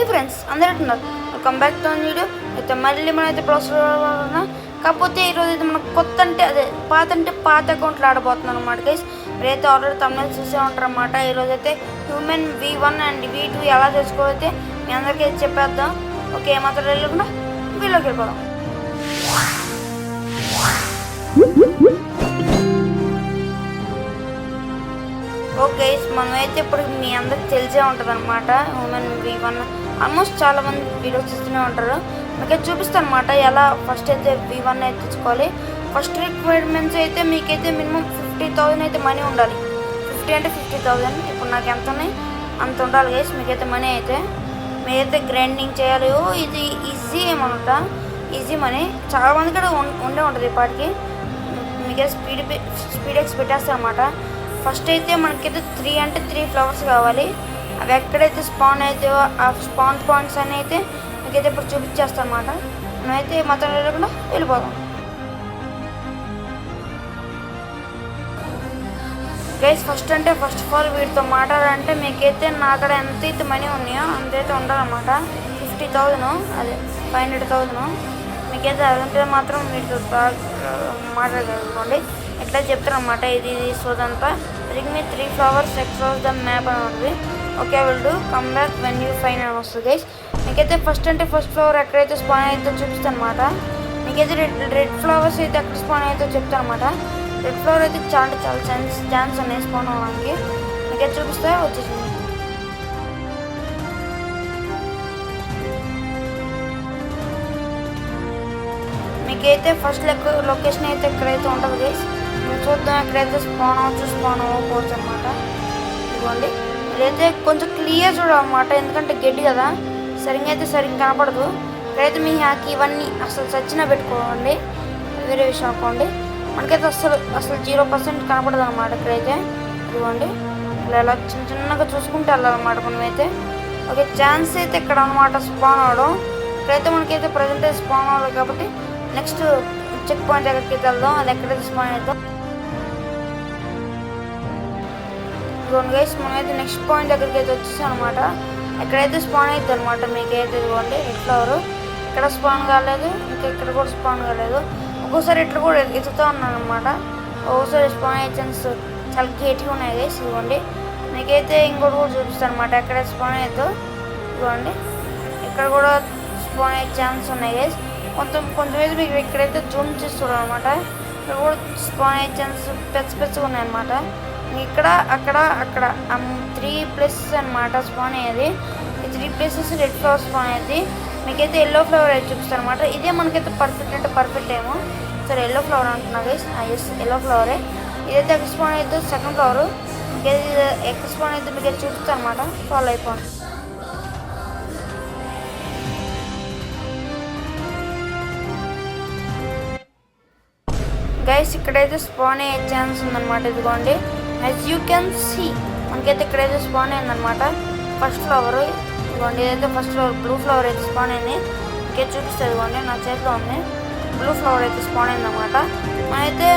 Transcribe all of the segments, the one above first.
Friends అందరూ welcome back to video. అయితే మళ్ళీ మనం అయితే ప్రాసెస్ కాకపోతే ఈరోజు అయితే మనకు కొత్త అంటే పాత అకౌంట్లు ఆడబోతున్నాం అనమాట గైస్. మీరైతే ఆల్రెడీ తమిళ చూసే ఉంటారు అనమాట. ఈరోజు అయితే హ్యూమన్ V1 అండ్ V2 ఎలా తెచ్చుకోవైతే మీ అందరికీ చెప్పేద్దాం. ఓకే, ఏమాత్రం వెళ్ళకుండా వీళ్ళకి వెళ్ళిపోదాం. ఓకే, మనమైతే ఇప్పుడు మీ అందరికి తెలిసే ఉంటుంది అనమాట. హ్యూమన్ V1 ఆల్మోస్ట్ చాలా మంది వీడియోస్ చూస్తూనే ఉంటారు. మీకైతే చూపిస్తాను అనమాట ఎలా ఫస్ట్ అయితే V1 అయితే తెచ్చుకోవాలి. ఫస్ట్ రిక్వైర్మెంట్స్ అయితే మీకైతే మినిమం 50,000 అయితే మనీ ఉండాలి. 50 అంటే 50,000. ఇప్పుడు నాకు ఎంత ఉన్నాయి అంత ఉండాలి గైస్. మీకైతే మనీ అయితే మీరైతే గ్రైండింగ్ చేయాలి. ఇది ఈజీ ఏమన్నమాట, ఈజీ మనీ. చాలా మంది కూడా ఉండే ఉంటుంది ఇప్పటికి. మీకైతే స్పీడ్ ఎక్స్ పెట్టేస్తారు అనమాట. ఫస్ట్ అయితే మనకైతే 3 ఫ్లవర్స్ కావాలి. అవి ఎక్కడైతే స్పాన్ అయితే ఆ స్పాన్ పాయింట్స్ అని అయితే మీకైతే ఇప్పుడు చూపించేస్తాం అనమాట. మనమైతే మొత్తం వెళ్ళకుండా వెళ్ళిపోదాం. గైస్ ఫస్ట్ ఆఫ్ ఆల్ వీటితో మాట్లాడాలంటే మీకైతే నా అక్కడ ఎంతైతే మనీ ఉన్నాయో అంతైతే ఉండాలన్నమాట. 50,000 అదే 500,000 మీకైతే అదంటే మాత్రం వీటితో మాట్లాడగలుగుకోండి. ఎట్లా చెప్తారనమాట. ఇది సోదంతా ring me 3 flowers explore the map అని ఉంటుంది. Okay, will do come back when you fine అని వస్తుంది గైస్. మీకైతే ఫస్ట్ ఫ్లవర్ ఎక్కడైతే స్పాన్ అయితే చూపిస్తాను అనమాట. మీకైతే రెడ్ ఫ్లవర్స్ అయితే ఎక్కడ స్పాన్ అయితే చెప్తాను అనమాట. రెడ్ ఫ్లవర్ అయితే చాలా ఛాన్స్ ఉన్నాయి స్పాన్ అవ్వడానికి. మీకైతే చూపిస్తే వచ్చేసింది. మీకైతే ఫస్ట్ లొకేషన్ అయితే ఎక్కడైతే ఉంటుంది గైస్. మేము చూద్దాం ఎక్కడైతే స్పాన్ అవ్వకపోవచ్చు అనమాట. ఇదిగోండి, ఇదైతే కొంచెం క్లియర్ చూడాలన్నమాట. ఎందుకంటే గడ్డి కదా, సరిగ్గా కనపడదు. ఇక్కడైతే మీ హ్యాక్ ఇవన్నీ అసలు సచ్చినా పెట్టుకోండి. వేరే విషయం అనుకోండి. మనకైతే అసలు 0% కనపడదు అనమాట. ఇక్కడైతే ఇదిగోండి ఇలా చిన్నగా చూసుకుంటూ వెళ్ళాలన్నమాట మనమైతే. ఓకే, ఛాన్స్ అయితే ఇక్కడ అనమాట స్పాన్ అవ్వడం. ఇక్కడైతే మనకైతే ప్రజెంట్ అయితే స్పాన్ అవ్వదు కాబట్టి నెక్స్ట్ చెక్ పాయింట్ దగ్గరికి వెళ్దాం. అది ఎక్కడైతే స్పాన్ అవుతాం. ఇదిగోండి గైస్, మనమైతే నెక్స్ట్ పాయింట్ దగ్గరికి అయితే వచ్చేసాం అనమాట. ఎక్కడైతే స్పాన్ అవుతుంది అనమాట. మీకైతే ఇదిగోండి రెడ్ ఫ్లవర్ ఇక్కడ స్పాన్ కాలేదు, ఇంకా ఇక్కడ కూడా స్పాన్ కాలేదు. ఒక్కోసారి ఇట్లా కూడా ఎత్తుతూ ఉన్నాను అనమాట. ఒక్కోసారి స్పాన్ అయ్యే ఛాన్స్ చాలా గట్టిగా ఉన్నాయి గైస్. ఇదిగోండి మీకైతే ఇంకోటి కూడా చూపిస్తాను అనమాట. ఎక్కడైతే స్పాన్ అవుతుందో ఇదిగోండి ఇక్కడ కూడా స్పాన్ అయ్యే ఛాన్స్ ఉన్నాయి గైస్. కొంచెం అయితే మీకు ఇక్కడైతే జూమ్ చేసి చూడాలన్నమాట. ఇక్కడ కూడా స్పాన్ అయ్యే ఛాన్స్ పెద్దగా ఉన్నాయన్నమాట. ఇక్కడ అక్కడ 3 ప్లేసెస్ అనమాట స్పాన్ అయ్యేది. ఈ 3 ప్లేసెస్ రెడ్ ఫ్లవర్ స్పాన్ అయ్యేది. మీకైతే ఎల్లో ఫ్లవర్ అయితే చూపిస్తాను అనమాట. ఇదే మనకైతే పర్ఫెక్ట్ ఏమో. సరే, ఎల్లో ఫ్లవర్ అంటున్నా గైస్. ఎస్, ఎల్లో ఫ్లవరే. ఇదైతే ఎక్కడ స్పాన్ అయితే సెకండ్ ఫ్లవర్. మీకైతే ఎక్కడ స్పాన్ అయితే మీకైతే చూపిస్తాను అనమాట. ఫాలో అయిపోండి. గైస్ ఇక్కడైతే స్పాన్ అయ్యే ఛాన్స్ ఉందన్నమాట. ఇదిగోండి యాజ్ యూ కెన్ సీ మనకైతే ఇక్కడైతే స్పాన్ అయిందనమాట. ఫస్ట్ ఫ్లవర్ ఇదిగోండి. ఇదైతే ఫస్ట్ ఫ్లవర్ బ్లూ ఫ్లవర్ అయితే స్పాన్ అయింది. ఇంకే చూపిస్తుంది. ఇదిగోండి నా చేతిలో ఉంది. బ్లూ ఫ్లవర్ అయితే స్పాన్ అయిందనమాట. మనైతే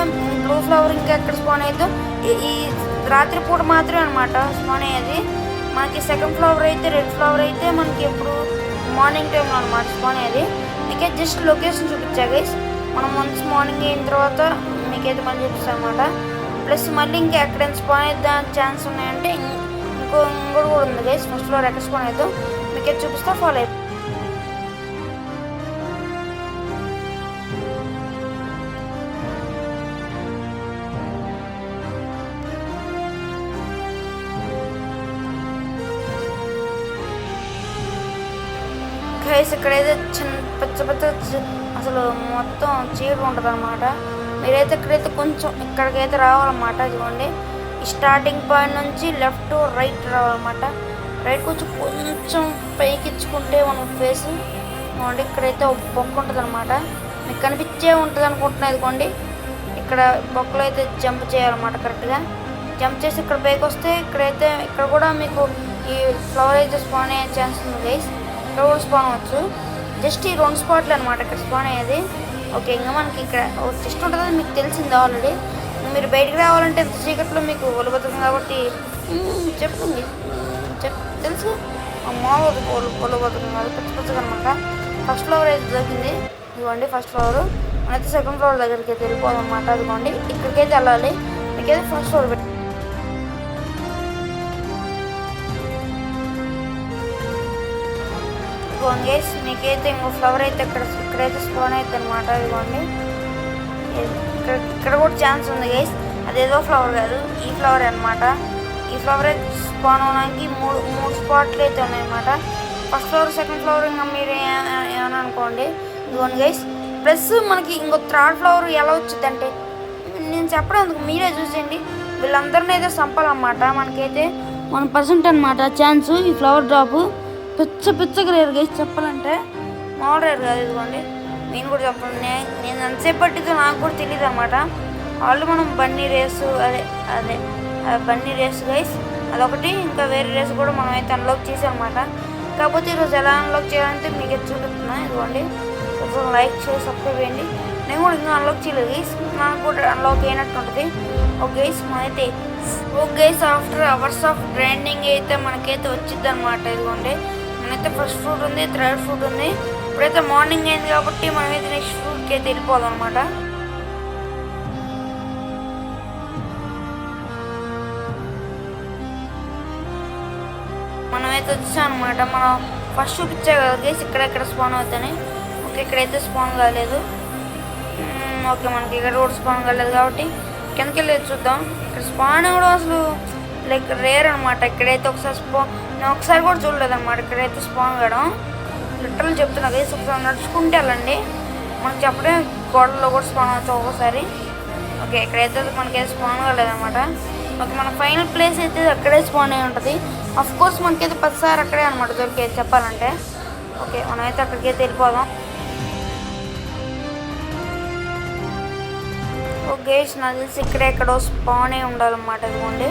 బ్లూ ఫ్లవర్ ఇంకా ఎక్కడ స్పాన్ అవుతుందో ఈ రాత్రిపూట మాత్రమే అనమాట స్పాన్ అయ్యేది. మనకి సెకండ్ ఫ్లవర్ అయితే రెడ్ ఫ్లవర్ అయితే మనకి ఎప్పుడు మార్నింగ్ టైంలో అనమాట స్పాన్ అయ్యేది. మీకైతే జస్ట్ లొకేషన్ చూపించా గైస్. మనం వన్స్ మార్నింగ్ అయిన తర్వాత మీకైతే మళ్ళీ చూపిస్తాం అనమాట. ప్లస్ మళ్ళీ ఇంకా ఎక్కడైనా స్పాన్ అయితే ఛాన్స్ ఉన్నాయంటే ఇంకోటి కూడా ఉంది గైస్. ఫస్ట్ ఫ్లోర్ ఎక్కడ స్పాన్ అవుతుందో మీకైతే చూపిస్తా. ఫాలో అయిపో. గైస్ ఇక్కడైతే పెద్ద అసలు మొత్తం చీడ ఉంటుంది అనమాట. మీరైతే ఇక్కడైతే కొంచెం ఇక్కడికైతే రావాలన్నమాట. ఇదిగోండి ఈ స్టార్టింగ్ పాయింట్ నుంచి లెఫ్ట్ రైట్ రావాలన్నమాట. రైట్ కొంచెం పైకి ఇచ్చుకుంటే మనం ఫేస్ ఇదిగోండి ఇక్కడైతే ఒక బొక్క ఉంటుంది అనమాట. మీకు కనిపించే ఉంటుంది అనుకుంటున్నా. ఇదిగోండి ఇక్కడ బొక్కలో అయితే జంప్ చేయాలన్నమాట. కరెక్ట్గా జంప్ చేసి ఇక్కడ పైకి వస్తే ఇక్కడ కూడా మీకు ఈ ఫ్లవర్ అయితే స్పాన్ అయ్యే ఛాన్స్ ఉంది గైస్. ఇక్కడ కూడా స్పాన్ అవ్వచ్చు. జస్ట్ ఈ 2 స్పాట్లు అనమాట ఇక్కడ స్పాన్ అయ్యేది. ఓకే, ఇంకా మనకి ఇక్కడ చెస్ట్ ఉంటుంది మీకు తెలిసింది ఆల్రెడీ. మీరు బయటికి రావాలంటే ఎంత చీకట్లో మీకు ఒళ్ళు బతుకం కాబట్టి చెప్పండి తెలుసు మామూలు ఒళ్ళు బతుకం కాదు పచ్చగా అనమాట. ఫస్ట్ ఫ్లోర్ అయితే దొరికింది, ఇదిగోండి ఫస్ట్ ఫ్లోర్. మనైతే సెకండ్ ఫ్లోర్ దగ్గరికి అయితే వెళ్ళిపోదాం అనమాట. అదిగోండి ఇక్కడికైతే వెళ్ళాలి, మీకైతే ఫస్ట్ ఫ్లోర్ ఇదిగోండి గైస్. మీకైతే ఇంకో ఫ్లవర్ అయితే ఇక్కడైతే స్పాన్ అవుతుంది అనమాట. ఇదిగోండి ఇక్కడ కూడా ఛాన్స్ ఉంది గైస్, అదేదో ఫ్లవర్ కాదు, ఈ ఫ్లవర్ అనమాట. ఈ ఫ్లవర్ అయితే స్పాన్ అవడానికి మూడు స్పాట్లు అయితే ఉన్నాయన్నమాట. ఫస్ట్ ఫ్లోర్ సెకండ్ ఫ్లోర్ ఇంకా మీరు ఏమని అనుకోండి. ఇదిగోండి గైస్, ప్లస్ మనకి ఇంకో థర్డ్ ఫ్లవర్ ఎలా వచ్చిందంటే నేను చెప్పడానికి మీరే చూసేయండి. వీళ్ళందరినీ అయితే చంపాలన్నమాట. మనకైతే 1% అనమాట ఛాన్స్. ఈ ఫ్లవర్ డ్రాప్ పిచ్చగా రేరు గైస్, చెప్పాలంటే మామూలు రేరు కాదు. ఇదిగోండి నేను కూడా చెప్పండి, నేను ఎంతసేపు పట్టిందో నాకు కూడా తెలియదు అనమాట. వాళ్ళు మనం బన్నీ రేసు అదే బన్నీ రేసు గైస్ అదొకటి, ఇంకా వేరే రేసు కూడా మనం అయితే అన్లాక్ చేసాం అనమాట. కాకపోతే ఈరోజు ఎలా అన్లాక్ చేయాలంటే మీకు చూపిస్తున్నా. ఇదిగోండి కొంచెం లైక్ చేసి సబ్స్క్రైబ్ చేయండి. నేను కూడా ఇంకా అన్లాక్ చేయలేదు గైస్, నాకు కూడా అన్లాక్ అయినట్టు ఉంటుంది. ఓకే గైస్ మనైతే ఆఫ్టర్ అవర్స్ ఆఫ్ గ్రైండింగ్ అయితే మనకైతే వచ్చింది అనమాట. ఇదిగోండి మనైతే ఫస్ట్ ఫ్రూట్ ఉంది, థర్డ్ ఫ్రూట్ ఉంది. ఇప్పుడైతే మార్నింగ్ అయింది కాబట్టి మనమైతే నెక్స్ట్ ఫ్రూట్కి అయితే వెళ్ళిపోదాం అనమాట. మనమైతే వచ్చాం అనమాట. మనం ఫస్ట్ చూపించే కదా గైస్ ఇక్కడ స్పాన్ అవుతాయి. ఓకే ఇక్కడైతే స్పాన్ కాలేదు. ఓకే మనకి ఇక్కడ కూడా స్పాన్ కాలేదు కాబట్టి కిందకి వెళ్ళి చూద్దాం. ఇక్కడ స్పాన్ కూడా అసలు లైక్ రేర్ అనమాట. ఇక్కడైతే నేను ఒకసారి కూడా చూడలేదు అనమాట. ఇక్కడైతే స్పాన్ కావడం లిటరల్ చెప్తున్నా గైస్. ఒకసారి నడుచుకుంటే వెళ్ళండి, మనకి చెప్పడే గోడల్లో కూడా స్పాన్ అవుతాయి ఒక్కోసారి. ఓకే ఇక్కడైతే మనకైతే స్పాన్ కాలేదన్నమాట. ఓకే మన ఫైనల్ ప్లేస్ అయితే అక్కడే స్పాన్ అయి ఉంటుంది. అఫ్కోర్స్ మనకైతే 10 సార్లు అక్కడే అనమాట దొరికేది చెప్పాలంటే. ఓకే మనమైతే అక్కడికైతే వెళ్ళిపోదాం. ఓకే గైస్ నాకు తెలిసి ఎక్కడో స్పాన్ అయి ఉండాలన్నమాట. ఇదిగోండి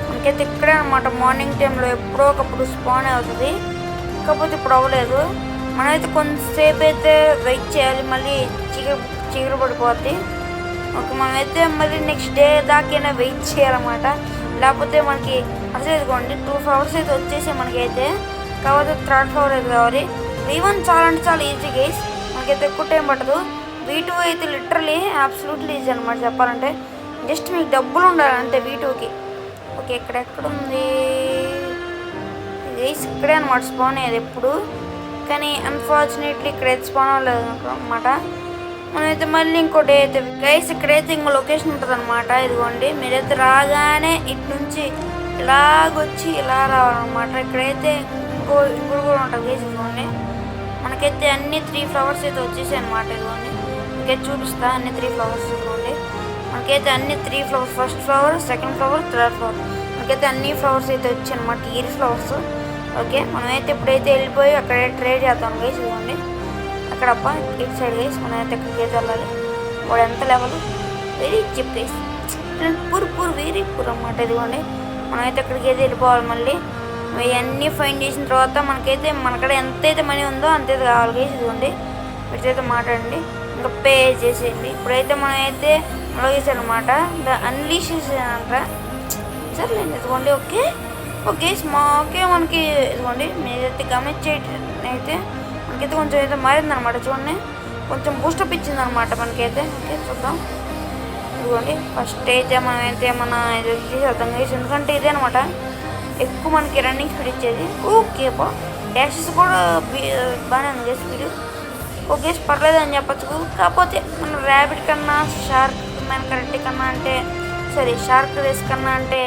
మనకైతే ఇక్కడే అనమాట. మార్నింగ్ టైంలో ఎప్పుడో ఒకప్పుడు స్పాన్ అవుతుంది, కాకపోతే ఇప్పుడు అవ్వలేదు. మనమైతే కొంతసేపు అయితే వెయిట్ చేయాలి, మళ్ళీ చీకటి పడిపోద్ది. ఓకే మనమైతే మళ్ళీ నెక్స్ట్ డే దాకైనా వెయిట్ చేయాలన్నమాట. లేకపోతే మనకి అసలు ఇదిగోండి 2 ఫ్లవర్స్ అయితే వచ్చేసి మనకైతే, కాకపోతే థర్డ్ ఫ్లవర్ అయితే కావాలి. V1 చాలా అంటే చాలా ఈజీ గైస్, మనకైతే ఎక్కువ టైం పట్టదు. V2 అయితే లిటరలీ అబ్సల్యూట్లీ ఈజీ అనమాట చెప్పాలంటే. జస్ట్ మీకు డబ్బులు ఉండాలి అంతే V2కి. ఓకే ఎక్కడుంది గైస్, ఇక్కడే అనమాట స్పాన్ అయ్యేది ఎప్పుడు, కానీ అన్ఫార్చునేట్లీ ఇక్కడైతే స్పాన్ అవ్వలేదు అనమాట. మనమైతే మళ్ళీ ఇంకో డే అయితే గైస్ ఇక్కడైతే ఇంకో లొకేషన్ ఉంటుంది అనమాట. ఇదిగోండి మీరైతే రాగానే ఇటు నుంచి ఇలాగొచ్చి ఇలా రావాలన్నమాట. ఇక్కడైతే ఇంకోటి కూడా ఉంటుంది గైస్. ఇదిగోండి మనకైతే అన్ని 3 ఫ్లవర్స్ అయితే వచ్చేసాయి అనమాట. ఇదిగోండి మీకైతే చూపిస్తా అన్ని 3 ఫ్లవర్స్. ఇదిగోండి మనకైతే అన్ని 3 flowers, first flower second flower third flower, మనకైతే అన్ని ఫ్లవర్స్ అయితే వచ్చాయి అనమాట, ఈ ఫ్లవర్స్. ఓకే మనమైతే ఇప్పుడైతే వెళ్ళిపోయి అక్కడే ట్రేడ్ చేద్దాం గైస్. ఇదిగోండి అక్కడప్ప ఇటు సైడ్ గైస్ మనమైతే ఎక్కడికైతే వెళ్ళాలి. వాడు ఎంత level very chip guys, poor very poor అన్నమాట. ఇదిగోండి మనమైతే ఎక్కడికైతే వెళ్ళిపోవాలి. మళ్ళీ ఇవన్నీ ఫైన్ చేసిన తర్వాత మనకడ ఎంతైతే మనీ ఉందో అంతైతే కావాలి గైస్. ఇదిగోండి వీటితో మాట్లాడండి, ఇంకా పే చేసేయండి. ఇప్పుడైతే మనమైతే అలగేసాడనమాట, అన్లీష్ చేసానంట. సర్లేండి ఇదిగోండి. ఓకే ఓకే మనకి ఇదిగోండి మీరైతే గమనించేటైతే మనకైతే కొంచెం అయితే మారిందనమాట. చూడండి కొంచెం బూస్టప్ ఇచ్చిందనమాట మనకైతే. ఓకే చూద్దాం. ఇదిగోండి ఫస్ట్ అయితే మనమైతే మన ఇది చేసేద్దాం గైస్, ఎందుకంటే ఇదే అనమాట ఎక్కువ మనకి రన్నింగ్ స్పీడ్ ఇచ్చేది. ఓకే డాషెస్ కూడా బాగానే ఉంది గైస్ స్పీడ్. ఓకే పర్లేదు అని చెప్పచ్చు. కాకపోతే మన ర్యాబిట్ కన్నా షార్క్ మ్యాన్ కరెక్ట్ కన్నా అంటే షార్క్ రేస్ కన్నా అంటే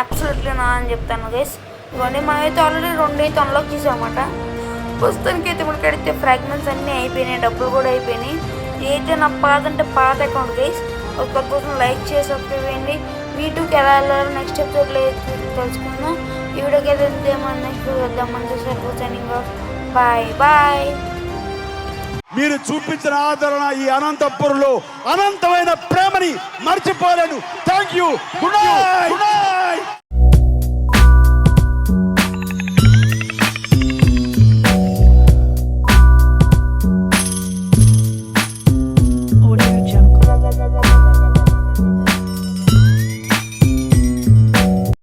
అబ్సల్యూట్లీ నా అని చెప్తాను గైస్. ఇవన్నీ మనమైతే ఆల్రెడీ 2 అయితే అన్లాక్ చేసామన్నమాట. ప్రస్తుతానికి అయితే మనకైతే ఫ్రాగ్మెంట్స్ అన్నీ అయిపోయినాయి, డబ్బులు కూడా అయిపోయినాయి. ఇదైతే నా పాత అకౌంట్ గైస్. ఒక కోసం లైక్ చేసి సబ్స్క్రైబ్ చేయండి. V2కి ఎలా వెళ్ళాలో నెక్స్ట్ ఎపిసోడ్లో తెలుసుకుందాం. ఈ వీడియోకి అయితే మనం నెక్స్ట్ వెళ్దాం. మంచి సైనింగ్ ఆఫ్. బాయ్. మీరు చూపించిన ఆదరణ ఈ అనంతపురంలో అనంతమైన ప్రేమని మర్చిపోలేను. Thank you. Good night.